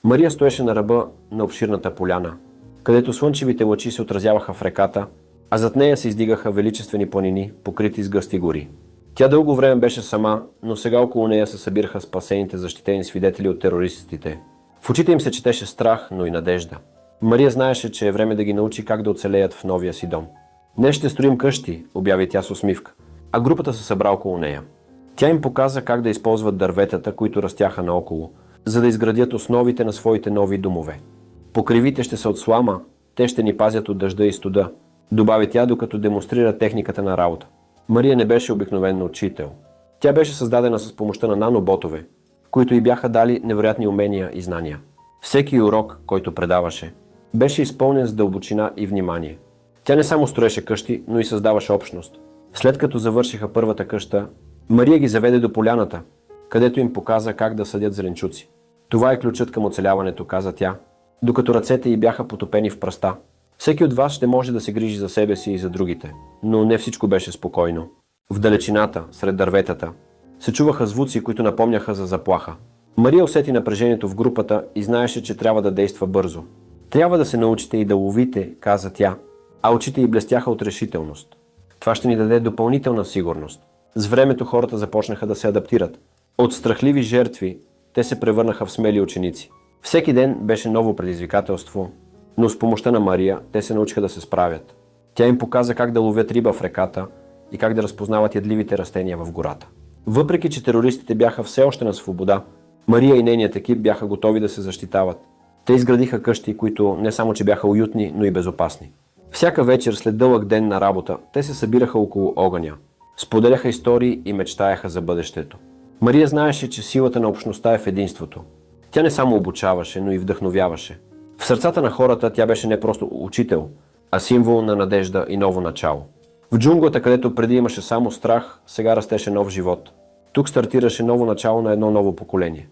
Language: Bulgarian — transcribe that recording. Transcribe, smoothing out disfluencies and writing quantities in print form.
Мария стоеше на ръба на обширната поляна, където слънчевите лъчи се отразяваха в реката, а зад нея се издигаха величествени планини, покрити с гъсти гори. Тя дълго време беше сама, но сега около нея се събираха спасените защитени свидетели от терористите. В очите им се четеше страх, но и надежда. Мария знаеше, че е време да ги научи как да оцелеят в новия си дом. Днес ще строим къщи, обяви тя с усмивка, а групата се събра около нея. Тя им показа как да използват дърветата, които растяха наоколо, за да изградят основите на своите нови домове. Покривите ще са от слама, те ще ни пазят от дъжда и студа, добави тя, докато демонстрира техниката на работа. Мария не беше обикновен учител. Тя беше създадена с помощта на наноботове, които й бяха дали невероятни умения и знания. Всеки урок, който предаваше, беше изпълнен с дълбочина и внимание. Тя не само строеше къщи, но и създаваше общност. След като завършиха първата къща, Мария ги заведе до поляната, където им показа как да съдят зеленчуци. Това е ключът към оцеляването, каза тя, докато ръцете й бяха потопени в пръста. Всеки от вас ще може да се грижи за себе си и за другите, но не всичко беше спокойно. В далечината, сред дърветата, се чуваха звуци, които напомняха за заплаха. Мария усети напрежението в групата и знаеше, че трябва да действа бързо. Трябва да се научите и да ловите, каза тя, а очите й блестяха от решителност. Това ще ни даде допълнителна сигурност. С времето хората започнаха да се адаптират. От страхливи жертви те се превърнаха в смели ученици. Всеки ден беше ново предизвикателство, но с помощта на Мария те се научиха да се справят. Тя им показа как да ловят риба в реката и как да разпознават ядливите растения в гората. Въпреки че терористите бяха все още на свобода, Мария и нейният екип бяха готови да се защитават. Те изградиха къщи, които не само че бяха уютни, но и безопасни. Всяка вечер след дълъг ден на работа, те се събираха около огъня. Споделяха истории и мечтаяха за бъдещето. Мария знаеше, че силата на общността е в единството. Тя не само обучаваше, но и вдъхновяваше. В сърцата на хората тя беше не просто учител, а символ на надежда и ново начало. В джунглата, където преди имаше само страх, сега растеше нов живот. Тук стартираше ново начало на едно ново поколение.